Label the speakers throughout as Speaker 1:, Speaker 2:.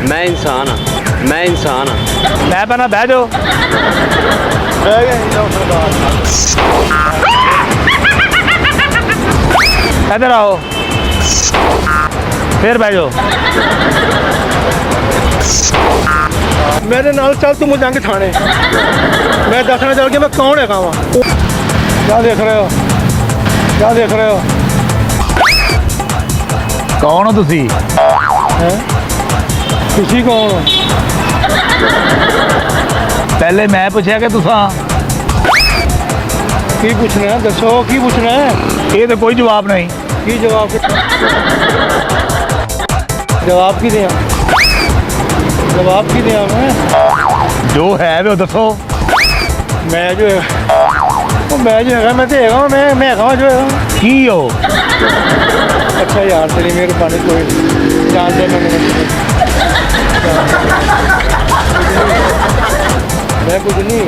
Speaker 1: मैं इंसान हाँ, मैं इंसान हाँ।
Speaker 2: मैं पहना बह जाओ। इधर आओ, फिर बह जाओ।
Speaker 3: मेरे नाल चल, तू मुझे जाएंगे थाने। मैं दसना चल के मैं कौन है वहाँ। क्या देख रहे हो, क्या देख रहे हो?
Speaker 2: कौन हो तुसी?
Speaker 3: हैं? तुसी कौन हो?
Speaker 2: पहले मैं पूछा कि तुसा
Speaker 3: की पूछना है, दसो की पूछना है?
Speaker 2: ये तो कोई जवाब नहीं।
Speaker 3: की जवाब जवाब की दिया, जवाब की दिया मैं
Speaker 2: जो है वो दसो।
Speaker 3: मैं जो है वो मैं जो है मैं तो हैगा मैं हैगा जो है।
Speaker 2: की हो?
Speaker 3: अच्छा यार तेरी मेहरबानी, कोई जान दे मैंने। मैं कुछ नहीं,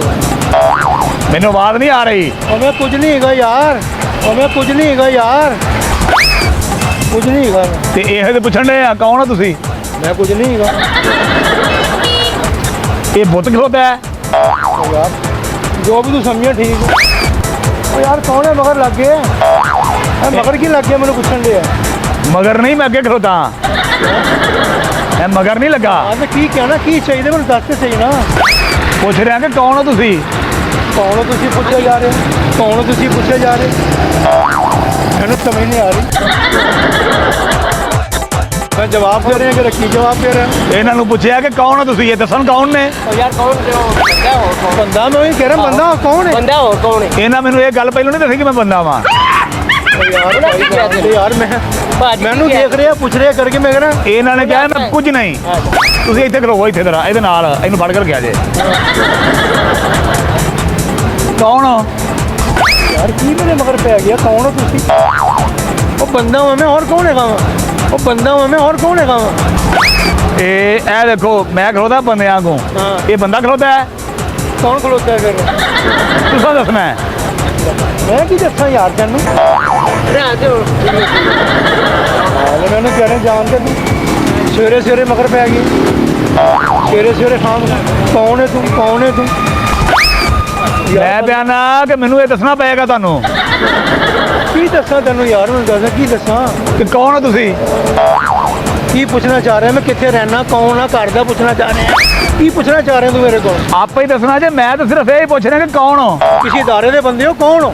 Speaker 2: मैनू आवाज नहीं आ रही।
Speaker 3: और मैं कुछ नहीं हैगा यार, और मैं कुछ नहीं हैगा यार, कुछ नहीं हैगा।
Speaker 2: ते ਇਹ ਤੇ ਪੁੱਛਣ ਦੇ ਆ ਕੌਣ ਹੋ ਤੁਸੀਂ?
Speaker 3: मैं कुछ नहीं हैगा
Speaker 2: ਇਹ ਬੁੱਤ ਖਲੋਤਾ ਹੈ।
Speaker 3: यार, जो भी तू समझे ठीक है। ओ यार कौन है मगर लग गए? मगर की लग गया मैंने पूछन लिया।
Speaker 2: मगर नहीं, मैं अगे खलोता। मैं मगर नहीं लगा।
Speaker 3: हाँ तो की कहना की चाहिए मैंने दस तो सही ना।
Speaker 2: ਪੁੱਛ ਰਿਹਾ ਕਿ ਕੌਣ ਹੋ ਤੁਸੀਂ?
Speaker 3: कौन हो तुसी पूछे जा रहे, कौन हो तुसी पूछे जा रहे? मैंने समझ नहीं आ रही। मैं जवाब दे रहे हैं कि रखी जवाब दे रहे हैं।
Speaker 2: ਇਹਨਾਂ ਨੂੰ ਪੁੱਛਿਆ ਕਿ ਕੌਣ ਹੋ ਤੁਸੀਂ? ਇਹ ਦੱਸਣ ਕੌਣ ਨੇ?
Speaker 4: यार कौन हो? बंदा हो कौन?
Speaker 3: बंदा मैं वही कह रहा हूँ, बंदा कौन है?
Speaker 4: बंदा हो कौन है?
Speaker 2: ਇਹਨਾਂ ਮੈਨੂੰ ਇਹ ਗੱਲ ਪਹਿਲਾਂ ਨਹੀਂ ਦੱਸੀ ਕਿ ਮੈਂ ਬੰਦਾ ਵਾਂ।
Speaker 3: यार भाई यार मैं मैनू देख रहे हैं, पूछ रहे हैं करके मैं कह रहा
Speaker 2: ਇਹਨਾਂ ਨੇ ਕਿਹਾ ਮੈਂ ਕੁਝ ਨਹੀਂ। ਤੁਸੀਂ ਇੱਥੇ ਖਲੋਵੋ, ਇੱਥੇ ਜਰਾ ਇਹਦੇ ਨਾਲ ਇਹਨੂੰ ਫੜ ਕੇ ਰੱਖਿਆ ਜੇ। ਕੌਣ ਹੋ?
Speaker 3: यार की मेरे मगर पे आ गया। कौन हो तुसी? वो बंदा हूँ मैं, और कौन है वहाँ? वो बंदा हूँ मैं, और कौन है वहाँ?
Speaker 2: ਇਹ ਦੇਖੋ ਮੈਂ ਖਲੋਤਾ ਬੰਦਿਆਂ ਕੋ।
Speaker 3: हाँ।
Speaker 2: ਇਹ ਬੰਦਾ ਖਲੋਤਾ ਹੈ।
Speaker 3: कौन खलोता है फिर?
Speaker 2: ਤੁਸੀਂ ਦੱਸਣਾ ਹੈ।
Speaker 3: मैं की दसा यार तेनू? मैंने कह रहे जान के तू सवेरे सवेरे मगर पै गई, सवेरे सवेरे शाम कौन है तू, कौन है तू?
Speaker 2: ਮੈਂ ਬਿਆਨਾ ਕਿ ਮੈਨੂੰ ਇਹ ਦੱਸਣਾ ਪਏਗਾ ਤੁਹਾਨੂੰ
Speaker 3: की दसा तेनू यार, मैं दस की दसा
Speaker 2: ਕਿ ਕੌਣ ਹੋ ਤੁਸੀਂ?
Speaker 3: की पूछना चाह रहे हैं, मैं कितने रहना, कौन है, घर का पूछना चाह रहे हैं। की पूछना चाह रहे हैं तू मेरे को?
Speaker 2: ਆਪੇ ਹੀ ਦੱਸਣਾ ਜੇ। ਮੈਂ ਤਾਂ ਸਿਰਫ ਇਹ ਹੀ ਪੁੱਛ ਰਿਹਾ ਕਿ ਕੌਣ ਹੋ।
Speaker 3: किसी इदारे के बंदे हो, कौन हो?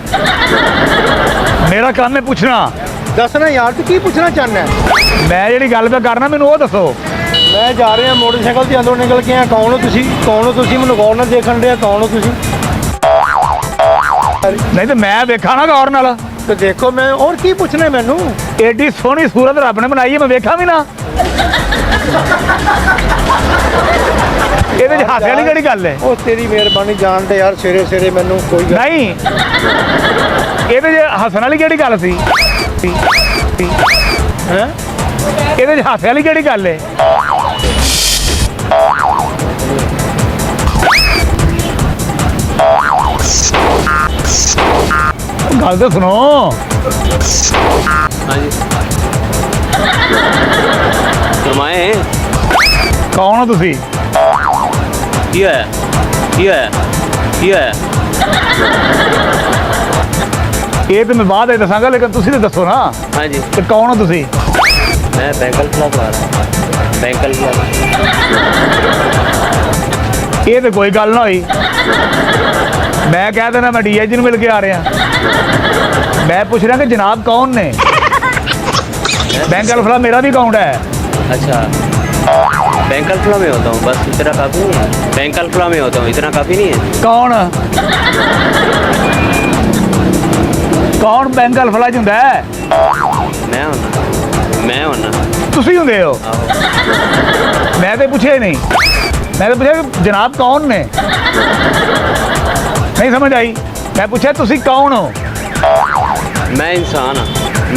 Speaker 2: ਮੇਰਾ ਕੰਮ ਹੈ ਪੁੱਛਣਾ।
Speaker 3: दसना यार, तू की पूछना चाहना है?
Speaker 2: ਮੈਂ ਜਿਹੜੀ ਗੱਲ ਪੇ ਕਰਨਾ ਮੈਨੂੰ ਉਹ ਦੱਸੋ।
Speaker 3: मैं जा रहे हैं मोटरसाइकिल से अंदरों निकल के आया। कौन हो तुसी, कौन हो तुसी? मैंने गौर नाल देखन रहे, कौन हो तुसी?
Speaker 2: ਨਹੀਂ ਤੇ ਮੈਂ ਵੇਖਾਂ ਨਾ ਗੌਰ ਨਾਲ।
Speaker 3: तो देखो मैं और की पूछना है मैनू?
Speaker 2: ਏਡੀ ਸੋਹਣੀ ਸੂਰਤ ਰੱਬ ਨੇ ਬਣਾਈ ਹੈ, ਮੈਂ ਵੇਖਾਂ ਵੀ ਨਾ। ਇਹਦੇ ਚ ਹਾਸੇ ਵਾਲੀ ਕਿਹੜੀ ਗੱਲ ਹੈ?
Speaker 3: ਉਹ ਤੇਰੀ ਮਿਹਰਬਾਨੀ ਜਾਣ ਦੇ ਯਾਰ, ਸਵੇਰੇ ਸਵੇਰੇ ਮੈਨੂੰ ਕੋਈ ਗੱਲ
Speaker 2: ਨਹੀਂ, ਇਹਦੇ ਚ ਹੱਸਣ ਵਾਲੀ ਕਿਹੜੀ ਗੱਲ ਸੀ?
Speaker 3: ਹੈ।
Speaker 2: ਇਹਦੇ ਚ ਹਾਸੇ ਵਾਲੀ ਕਿਹੜੀ ਗੱਲ ਹੈ? ਗੱਲ ਤਾਂ ਸੁਣੋ।
Speaker 1: हाँ जी, फरमाए।
Speaker 2: ਕੌਣ ਹੋ ਤੁਸੀਂ?
Speaker 1: की है, की है, की है?
Speaker 2: ਇਹ ਤੇ ਮੈਂ ਬਾਅਦ ਵਿੱਚ ਦੱਸਾਂਗਾ, ਲੇਕਿਨ ਤੁਸੀਂ ਤਾਂ ਦੱਸੋ ਨਾ
Speaker 1: हाँ जी,
Speaker 2: ਕਿ ਕੌਣ ਹੋ ਤੁਸੀਂ?
Speaker 1: मैं बैंकल क्लब आ रहा, बैंकल क्लब।
Speaker 2: ਇਹ ਤੇ ਕੋਈ ਗੱਲ ਨਾ ਹੋਈ। ਮੈਂ ਕਹਿ ਦੇਣਾ ਮੈਂ ਡੀਆਈਜੀ ਨੂੰ ਮਿਲ ਕੇ ਆ ਰਿਹਾ। ਮੈਂ ਪੁੱਛ ਰਿਹਾ ਕਿ ਜਨਾਬ ਕੌਣ ਨੇ? ਬੈਂਕ ਅਲਫਲਾ ਮੇਰਾ ਵੀ ਅਕਾਊਂਟ ਹੈ।
Speaker 1: अच्छा, बैंक अल्फला में होता हूँ, बस इतना काफ़ी नहीं है। बैंक अल्फला में होता हूँ, इतना काफ़ी नहीं है।
Speaker 2: ਕੌਣ ਕੌਣ ਬੈਂਕ ਅਲਫਲਾ ਚ ਹੁੰਦਾ ਹੈ?
Speaker 1: मैं होना, मैं होना।
Speaker 2: ਤੁਸੀਂ ਹੁੰਦੇ ਹੋ।
Speaker 1: आहो,
Speaker 2: ਮੈਂ ਤੇ ਪੁੱਛਿਆ ਹੀ ਨਹੀਂ। ਮੈਂ ਤਾਂ ਪੁੱਛਿਆ ਕਿ ਜਨਾਬ ਕੌਣ ਨੇ? ਨਹੀਂ ਸਮਝ ਆਈ। ਮੈਂ ਪੁੱਛਿਆ ਤੁਸੀਂ ਕੌਣ ਹੋ?
Speaker 1: मैं इंसान हाँ,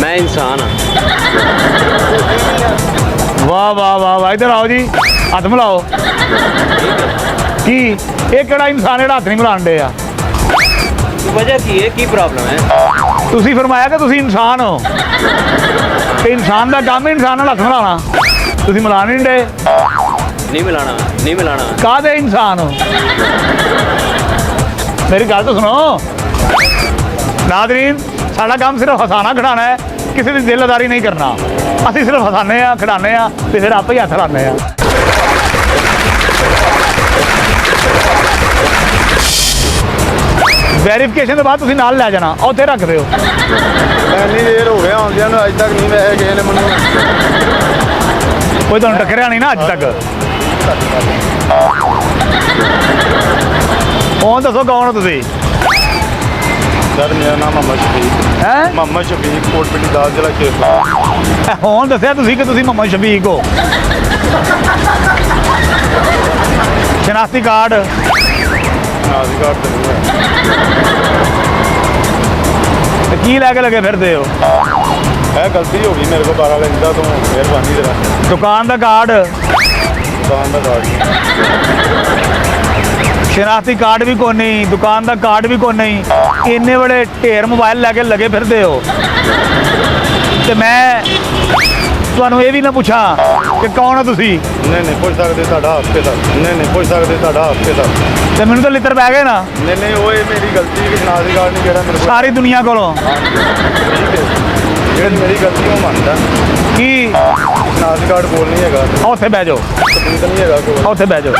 Speaker 1: मैं इंसान हाँ।
Speaker 2: ਵਾਹ ਵਾਹ ਵਾਹ ਵਾਹ, ਇੱਧਰ ਆਓ ਜੀ, ਹੱਥ ਮਿਲਾਓ। ਕੀ ਇਹ ਕਿਹੜਾ ਇਨਸਾਨ ਜਿਹੜਾ ਹੱਥ ਨਹੀਂ ਮਿਲਾਉਣ ਦੇ ਆ?
Speaker 1: वजह की है, की प्रॉब्लम है?
Speaker 2: ਤੁਸੀਂ ਫਰਮਾਇਆ ਕਿ ਤੁਸੀਂ ਇਨਸਾਨ ਹੋ ਤੇ ਇਨਸਾਨ ਦਾ ਕੰਮ ਹੀ ਇਨਸਾਨ ਨਾਲ ਹੱਥ ਮਿਲਾਉਣਾ। ਤੁਸੀਂ ਮਿਲਾਉਣ ਨਹੀਂ ਡੇ।
Speaker 1: नहीं मिलाना, नहीं मिलाना।
Speaker 2: ਕਾਹਦੇ ਇਨਸਾਨ ਹੋ? ਮੇਰੀ ਗੱਲ ਤਾਂ ਸੁਣੋ ਨਾਜ਼ਰੀਨ, ਸਾਡਾ ਕੰਮ ਸਿਰਫ ਹਸਾਣਾ ਖਿਡਾਉਣਾ ਹੈ, ਕਿਸੇ ਦੀ ਦਿਲਦਾਰੀ ਨਹੀਂ ਕਰਨਾ। ਅਸੀਂ ਸਿਰਫ ਹਸਾਉਂਦੇ ਆ, ਖਿਡਾਉਂਦੇ ਆ ਤੇ ਫਿਰ ਆਪੇ ਹੀ ਹੱਥ ਲਾਉਂਦੇ ਆ। ਵੈਰੀਫਿਕੇਸ਼ਨ ਤੋਂ ਬਾਅਦ ਤੁਸੀਂ ਨਾਲ ਲੈ ਜਾਣਾ, ਉੱਥੇ ਰੱਖ ਦਿਓ।
Speaker 3: ਇੰਨੀ ਦੇਰ ਹੋ ਗਿਆ ਆਉਂਦਿਆਂ ਨੂੰ, ਅੱਜ ਤੱਕ ਨਹੀਂ ਵੈਸੇ ਗਏ ਨੇ ਮੈਨੂੰ।
Speaker 2: ਕੋਈ ਤੁਹਾਨੂੰ ਟੱਕਰਿਆ ਨਹੀਂ ਨਾ ਅੱਜ ਤੱਕ। ਹੁਣ ਦੱਸੋ ਕੌਣ ਹੋ ਤੁਸੀਂ?
Speaker 3: ਸਰ ਮੇਰਾ ਨਾਮ ਮੁਹੰਮਦ ਸ਼ਫੀਕ
Speaker 2: ਹੈ
Speaker 3: ਮੁਹੰਮਦ ਸ਼ਫੀਕ, ਕੋਟਪਿੰਡੀ ਦਾਲ ਜ਼ਿਲ੍ਹਾ ਸ਼ੇਖਪੁਰਾ।
Speaker 2: ਹੁਣ ਦੱਸਿਆ ਤੁਸੀਂ ਕਿ ਤੁਸੀਂ ਮੁਹੰਮਦ ਸ਼ਫੀਕ ਹੋ। ਸ਼ਨਾਖਤੀ ਕਾਰਡ
Speaker 3: ਨਾਜ਼ੀ ਘਾਟ ਤੇ ਨਹੀਂ ਹੈ।
Speaker 2: ਤੇ ਕੀ ਲੈ ਕੇ ਲੱਗੇ ਫਿਰਦੇ ਹੋ?
Speaker 3: ਇਹ ਗਲਤੀ ਹੋ ਗਈ ਮੇਰੇ ਕੋਲ 12 ਲੈਂਦਾ ਤੋਂ, ਮਿਹਰਬਾਨੀ ਜਰਾ।
Speaker 2: ਦੁਕਾਨ ਦਾ ਕਾਰਡ,
Speaker 3: ਦੁਕਾਨ ਦਾ ਕਾਰਡ
Speaker 2: ਸ਼ਨਾਖਤੀ ਕਾਰਡ ਵੀ ਕੋਈ ਨਹੀਂ, ਦੁਕਾਨ ਦਾ ਕਾਰਡ ਵੀ ਕੋਈ ਨਹੀਂ, ਇੰਨੇ ਬੜੇ ਢੇਰ ਮੋਬਾਈਲ ਲੈ ਕੇ ਲੱਗੇ ਫਿਰਦੇ ਹੋ। ਤੇ ਮੈਂ ਤੁਹਾਨੂੰ ਇਹ ਵੀ ਨਾ ਪੁੱਛਾਂ ਕਿ ਕੌਣ ਹੋ ਤੁਸੀਂ?
Speaker 3: ਨਹੀਂ ਪੁੱਛ ਸਕਦੇ, ਤੁਹਾਡਾ ਹੱਕ ਹੈ ਸਰ। ਨਹੀਂ ਪੁੱਛ ਸਕਦੇ, ਤੁਹਾਡਾ ਹੱਕ ਹੈ ਸਰ।
Speaker 2: ਤੇ ਮੈਨੂੰ ਤਾਂ ਲਿੱਤਰ ਪੈ ਗਏ ਨਾ
Speaker 3: ਨਹੀਂ ਉਹ ਇਹ ਮੇਰੀ ਗਲਤੀ ਕਿ ਨਾਜ਼ੀ ਘਾਟ ਨਹੀਂ ਜਿਹੜਾ ਮੇਰੇ ਕੋਲ।
Speaker 2: ਸਾਰੀ ਦੁਨੀਆ ਕੋਲੋਂ।
Speaker 3: ਠੀਕ ਹੈ, ਜਿਹੜੀ ਮੇਰੀ ਗਲਤੀ ਉਹ ਮੰਨਦਾ।
Speaker 2: ਕੀ
Speaker 3: ਨਾਜ਼ੀ ਘਾਟ ਕੋਲ ਨਹੀਂ ਹੈਗਾ,
Speaker 2: ਉੱਥੇ ਬਹਿ ਜਾਓ,
Speaker 3: ਸਬੂਤ ਨਹੀਂ ਹੈਗਾ ਕੋਲ।
Speaker 2: ਉੱਥੇ ਬਹਿ ਜਾਓ,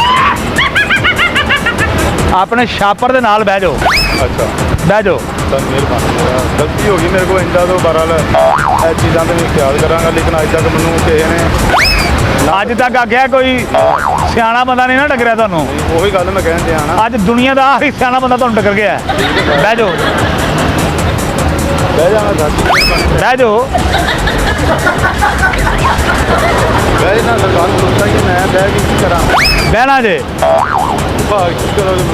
Speaker 2: ਆਪਣੇ ਛਾਪਰ ਦੇ ਨਾਲ ਬਹਿ ਜਾਓ,
Speaker 3: ਅੱਛਾ
Speaker 2: ਬਹਿ ਜਾਓ।
Speaker 3: ਸਰ ਮਿਹਰਬਾਨੀ ਜਰਾ, ਗਲਤੀ ਹੋ ਗਈ ਮੇਰੇ ਕੋਲ ਇੰਦਾ ਤੋਂ 12 ਇਹ ਚੀਜ਼ਾਂ ਤੇ ਮੈਂ ਖਿਆਲ ਕਰਾਂਗਾ, ਲੇਕਿਨ ਅੱਜ ਤੱਕ ਮੈਨੂੰ ਕਿਸੇ ਨੇ
Speaker 2: ਅੱਜ ਤੱਕ ਆਖਿਆ ਕੋਈ ਸਿਆਣਾ ਬੰਦਾ ਨਹੀਂ ਨਾ ਟੱਕਰਿਆ ਤੁਹਾਨੂੰ।
Speaker 3: ਉਹੀ ਗੱਲ ਮੈਂ ਕਹਿਣ ਦਿਆਂ ਨਾ।
Speaker 2: ਅੱਜ ਦੁਨੀਆ ਦਾ ਆਖਰੀ ਸਿਆਣਾ ਬੰਦਾ ਤੁਹਾਨੂੰ ਟੱਕਰ ਗਿਆ। ਬਹਿ ਜਾਓ,
Speaker 3: ਬਹਿ ਜਾਣਾ ਸਰ,
Speaker 2: ਬਹਿ ਜਾਓ।
Speaker 3: ਬਹਿ ਨਾ ਸਰਕਾਰ ਨੂੰ ਸੋਚਦਾ ਕਿ ਮੈਂ ਬਹਿ ਕੇ ਕੀ ਕਰਾਂ।
Speaker 2: ਬਹਿਣਾ ਜੇ,
Speaker 3: ਭਾਗ ਕੀ ਕਰੋ ਜੀ।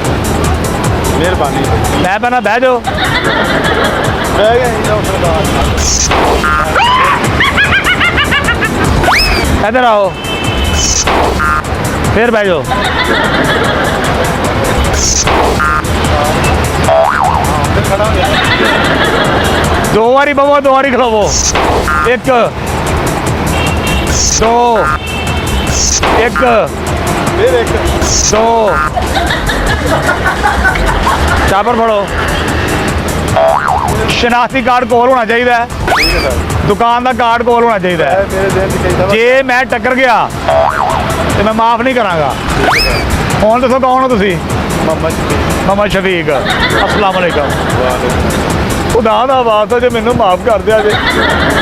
Speaker 3: ਮਿਹਰਬਾਨੀ
Speaker 2: ਮੈਂ ਪਹਿਲਾਂ ਬਹਿ ਜਾਓ।
Speaker 3: ਬਹਿ ਗਏ ਜੀ ਲਓ ਸਰਕਾਰ।
Speaker 2: ਇੱਧਰ ਆਓ, ਫਿਰ ਬਹਿ ਜਾਓ।
Speaker 3: ਤੇ ਖੜਾ ਹੋ ਗਿਆ।
Speaker 2: ਦੋ ਵਾਰੀ ਬਵੋ, ਦੋ ਵਾਰੀ ਖਲੋਵੋ। ਇੱਕ, ਦੋ, ਇੱਕ,
Speaker 3: ਫਿਰ ਇੱਕ
Speaker 2: ਦੋ। ਚਾਪਰ ਫੜੋ। ਸ਼ਨਾਖਤੀ ਕਾਰਡ ਕੋਲ ਹੋਣਾ ਚਾਹੀਦਾ ਹੈ,
Speaker 3: ਠੀਕ ਹੈ ਸਰ।
Speaker 2: ਦੁਕਾਨ ਦਾ ਕਾਰਡ ਕੋਲ ਹੋਣਾ ਚਾਹੀਦਾ ਹੈ।
Speaker 3: ਮੇਰੇ ਦਿਨ ਚ ਕਈ ਦਫਾ
Speaker 2: ਜੇ ਮੈਂ ਟੱਕਰ ਗਿਆ ਤੇ ਮੈਂ ਮਾਫ ਨਹੀਂ ਕਰਾਂਗਾ। ਹੁਣ ਦੱਸੋ ਕੌਣ ਹੋ ਤੁਸੀਂ?
Speaker 3: ਮੁਹੰਮਦ ਸ਼ਫੀਕ।
Speaker 2: ਮੁਹੰਮਦ ਸ਼ਫੀਕ, ਅਸਲਾਮ ਵਾਲੇਕਮ।
Speaker 3: ਵਾਲੇਕੁਮ।
Speaker 2: ਖੁਦਾ ਦਾ ਵਾਸਤਾ ਜੇ ਮੈਨੂੰ ਮਾਫ ਕਰ ਦਿਆ ਜੇ।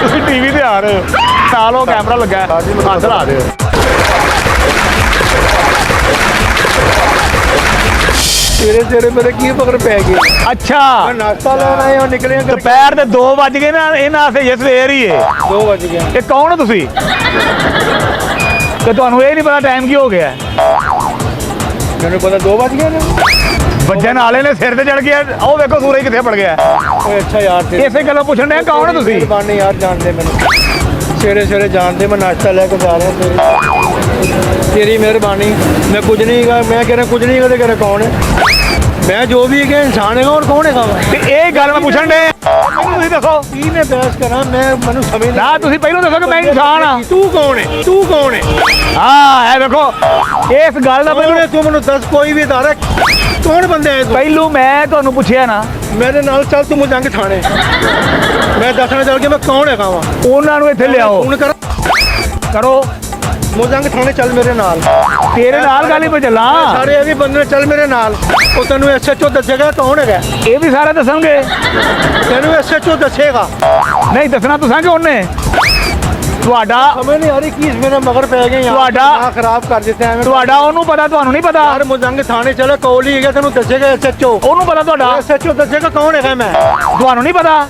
Speaker 2: ਤੁਸੀਂ ਟੀਵੀ ਤੇ ਆ ਰਹੇ ਹੋ, ਨਾਲ ਉਹ ਕੈਮਰਾ ਲੱਗਾ ਹੈ, ਹੱਥ ਲਾ ਦਿਓ।
Speaker 3: ਸਵੇਰੇ ਮੇਰੇ ਕੀ ਪਕੜ ਪੈ ਗਈ।
Speaker 2: ਅੱਛਾ,
Speaker 3: ਮੈਂ ਨਾਸ਼ਤਾ ਲੈਣ ਆਇਆ ਨਿਕਲਿਆ ਕਰ
Speaker 2: ਦੁਪਹਿਰ ਦੇ 2 ਵੱਜ ਗਏ ਨਾ, ਇਹਨਾਂ ਆਸੇ ਜੇ ਸਵੇਰ ਹੀ ਹੈ।
Speaker 3: 2 ਵਜ ਗਿਆ।
Speaker 2: ਇਹ ਕੌਣ ਹੋ ਤੁਸੀਂ? ਤੇ ਤੁਹਾਨੂੰ ਇਹ ਨਹੀਂ ਪਤਾ ਟਾਈਮ ਕੀ ਹੋ ਗਿਆ?
Speaker 3: ਮੈਨੂੰ ਪਤਾ 2 ਵਜ ਗਏ ਨੇ।
Speaker 2: ਵੱਜਣ ਵਾਲੇ ਨੇ ਸਿਰ ਤੇ ਚੜ ਗਿਆ। ਉਹ ਵੇਖੋ ਸੂਰਜ ਕਿੱਥੇ ਪੜ ਗਿਆ।
Speaker 3: ਓਏ ਅੱਛਾ ਯਾਰ, ਤੇ
Speaker 2: ਇਸੇ ਗੱਲੋਂ ਪੁੱਛਣ ਡਿਆ ਕੌਣ ਹੋ ਤੁਸੀਂ?
Speaker 3: ਮਿਹਰਬਾਨੀ ਯਾਰ, ਜਾਣਦੇ ਮੈਨੂੰ ਸਵੇਰੇ ਜਾਣਦੇ। ਮੈਂ ਨਾਸ਼ਤਾ ਲੈ ਕੇ ਜਾ ਰਿਹਾ। ਤੇਰੀ ਮਿਹਰਬਾਨੀ। ਮੈਂ ਕੁਝ ਨਹੀਂ ਹੈਗਾ, ਮੈਂ ਕਹਿ ਰਿਹਾ ਕੁਝ ਨਹੀਂ ਹੈਗਾ ਤੇ ਕਹਿ ਰਿਹਾ ਕੌਣ ਹੈ? ਮੈਂ ਜੋ ਵੀ ਹੈਗਾ ਇਨਸਾਨ ਹੈਗਾ, ਹੋਰ ਕੌਣ ਹੈਗਾ ਵਾ?
Speaker 2: ਤੇ ਇਹ ਗੱਲ ਮੈਂ ਪੁੱਛਣ ਡਿਆ, ਤੁਸੀਂ ਦੱਸੋ।
Speaker 3: ਕੀ ਮੈਂ ਬਹਿਸ ਕਰਾਂ? ਮੈਨੂੰ ਸਮਝ ਨਹੀਂ।
Speaker 2: ਨਾ ਤੁਸੀਂ ਪਹਿਲਾਂ ਦੱਸੋ ਕਿ ਮੈਂ ਇਨਸਾਨ ਆ।
Speaker 3: ਤੂੰ ਕੌਣ ਹੈ? ਤੂੰ ਕੌਣ ਹੈ?
Speaker 2: ਹਾਂ ਇਹ ਵੇਖੋ, ਇਸ ਗੱਲ ਦਾ
Speaker 3: ਕੌਣ ਹੈ ਤੂੰ? ਮੈਨੂੰ ਦੱਸ, ਕੋਈ ਵੀ ਅਦਾਰਾ ਕੌਣ ਬੰਦਾ ਹੈ ਤੂੰ?
Speaker 2: ਪਹਿਲੂ ਮੈਂ ਤੁਹਾਨੂੰ ਪੁੱਛਿਆ ਨਾ।
Speaker 3: ਮੇਰੇ ਨਾਲ ਚੱਲ ਤੂੰ ਮੁਝਾਂਗੇ ਥਾਣੇ। ਮੈਂ ਦੱਸਣਾ ਚੱਲ ਕੇ ਮੈਂ ਕੌਣ ਹੈਗਾ ਵਾ।
Speaker 2: ਉਹਨਾਂ ਨੂੰ ਇੱਥੇ ਲਿਆਓ,
Speaker 3: ਫੋਨ ਕਰ,
Speaker 2: ਕਰੋ।
Speaker 3: ਮੁਝਾਂਗੇ ਥਾਣੇ ਚੱਲ ਮੇਰੇ ਨਾਲ।
Speaker 2: ਤੇਰੇ ਨਾਲ ਗੱਲ ਹੀ ਪੇ ਚੱਲਾਂ।
Speaker 3: ਸਾਰੇ ਇਹ ਵੀ ਬੰਦੇ ਚੱਲ ਮੇਰੇ ਨਾਲ। ਉਹ ਤੈਨੂੰ ਐਸਐਚਓ ਦੱਸੇਗਾ ਕੌਣ ਹੈਗਾ।
Speaker 2: ਇਹ ਵੀ ਸਾਰੇ ਦੱਸਣਗੇ।
Speaker 3: ਤੈਨੂੰ ਐਸਐਚਓ ਦੱਸੇਗਾ।
Speaker 2: ਨਹੀਂ ਦੱਸਣਾ ਤੁਸੀਂ ਕਿ ਉਹਨੇ ਤੁਹਾਡਾ
Speaker 3: ਸਮਝ ਨਹੀਂ ਆ ਰਹੀ ਕੀ ਮੇਰੇ ਮਗਰ ਪੈ ਗਏ ਯਾਰ।
Speaker 2: ਤੁਹਾਡਾ-
Speaker 3: ਦਿਮਾਗ ਖਰਾਬ ਕਰ ਦਿੱਤੇ ਐਵੇਂ।
Speaker 2: ਤੁਹਾਡਾ ਉਹਨੂੰ ਪਤਾ, ਤੁਹਾਨੂੰ ਨਹੀਂ ਪਤਾ।
Speaker 3: ਯਾਰ ਮੁਝਾਂਗੇ ਥਾਣੇ ਚਲੇ, ਕੋਲ ਹੀ ਹੈਗਾ, ਤੈਨੂੰ ਦੱਸੇਗਾ ਐਸਐਚਓ।
Speaker 2: ਉਹਨੂੰ ਪਤਾ ਤੁਹਾਡਾ,
Speaker 3: ਐਸਐਚਓ ਦੱਸੇਗਾ ਕੌਣ ਹੈਗਾ ਮੈਂ।
Speaker 2: ਤੁਹਾਨੂੰ ਨਹੀਂ ਪਤਾ।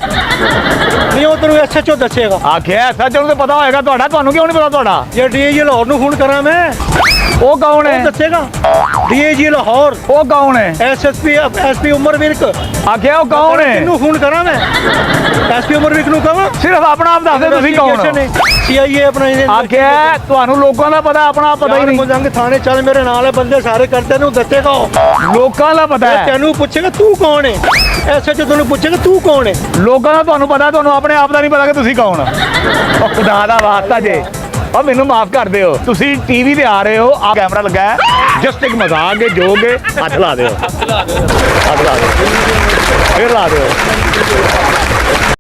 Speaker 3: ਨਹੀਂ ਉਹ ਤੈਨੂੰ ਐਸਐਚਓ ਦੱਸੇਗਾ।
Speaker 2: ਆਖਿਆ ਸੱਚ ਨੂੰ ਤਾਂ ਪਤਾ ਹੋਏਗਾ ਤੁਹਾਡਾ, ਤੁਹਾਨੂੰ ਕਿਉਂ ਨਹੀਂ ਪਤਾ ਤੁਹਾਡਾ?
Speaker 3: ਜੇ ਡੀਏਜੀ ਲਾਹੌਰ ਨੂੰ ਫੋਨ ਕਰਾਂ ਮੈਂ,
Speaker 2: ਉਹ ਕੌਣ
Speaker 3: ਉਹ
Speaker 2: ਹੈ?
Speaker 3: ਦੱਸੇਗਾ। ਡੀਏਜੀ ਲਾਹੌਰ,
Speaker 2: ਉਹ ਕੌਣ ਹੈ?
Speaker 3: ਐਸਪੀ ਉਮਰ ਵਿਰਕ।
Speaker 2: ਆਖਿਆ ਉਹ ਕੌਣ ਹੈ?
Speaker 3: ਕਿਹਨੂੰ ਫੋਨ ਕਰਾਂ ਮੈਂ? ਐਸਪੀ ਉਮਰ ਵਿਰਕ ਨੂੰ ਕਹਾਂ?
Speaker 2: ਸਿਰਫ ਆਪਣਾ ਆਪ ਦੱਸ ਦਿਓ ਤੁਸੀਂ ਕੌਣ ਹੋ।
Speaker 3: ਸੀਆਈਏ ਆਪਣਾ
Speaker 2: ਆਖਿਆ ਤੁਹਾਨੂੰ ਲੋਕਾਂ ਦਾ ਪਤਾ, ਆਪਣਾ ਆਪ ਪਤਾ ਹੀ ਨਹੀਂ।
Speaker 3: ਮੁਝਾਂਗੇ ਥਾਣੇ ਚੱਲ ਮੇਰੇ ਨਾਲ ਹੈ, ਬੰਦੇ ਸਾਰੇ ਕਰਦੇ ਨੂੰ ਦੱਸੇਗਾ ਉਹ।
Speaker 2: ਲੋਕਾਂ ਦਾ ਪਤਾ ਹੈ।
Speaker 3: ਤੈਨੂੰ ਪੁੱਛੇਗਾ ਤੂੰ ਕੌਣ ਹੈ। ਐਸਐਚਓ ਤੈਨੂੰ ਪੁੱਛੇਗਾ ਤੂੰ ਕੌਣ ਹੈ।
Speaker 2: ਲੋਕਾਂ ਦਾ ਤੁਹਾਨੂੰ ਪਤਾ, ਤੁਹਾਨੂੰ ਆਪਣੇ ਆਪ ਦਾ ਨਹੀਂ ਪਤਾ ਕਿ ਤੁਸੀਂ ਕੌਣ ਹੋ। ਉਹ ਖੁਦਾ ਦਾ ਵਾਸਤਾ ਜੇ, ਆ ਮੈਨੂੰ ਮਾਫ ਕਰ ਦਿਓ ਤੁਸੀਂ ਟੀਵੀ ਤੇ ਆ ਰਹੇ ਹੋ ਆ ਕੈਮਰਾ ਲੱਗਾ ਹੈ ਜਸਟ ਇੱਕ ਮਜ਼ਾਕ ਹੈ ਜੋਕ ਹੈ ਹੱਥ ਲਾ ਦਿਓ ਹੱਥ ਲਾ ਦਿਓ ਫਿਰ ਲਾ ਦਿਓ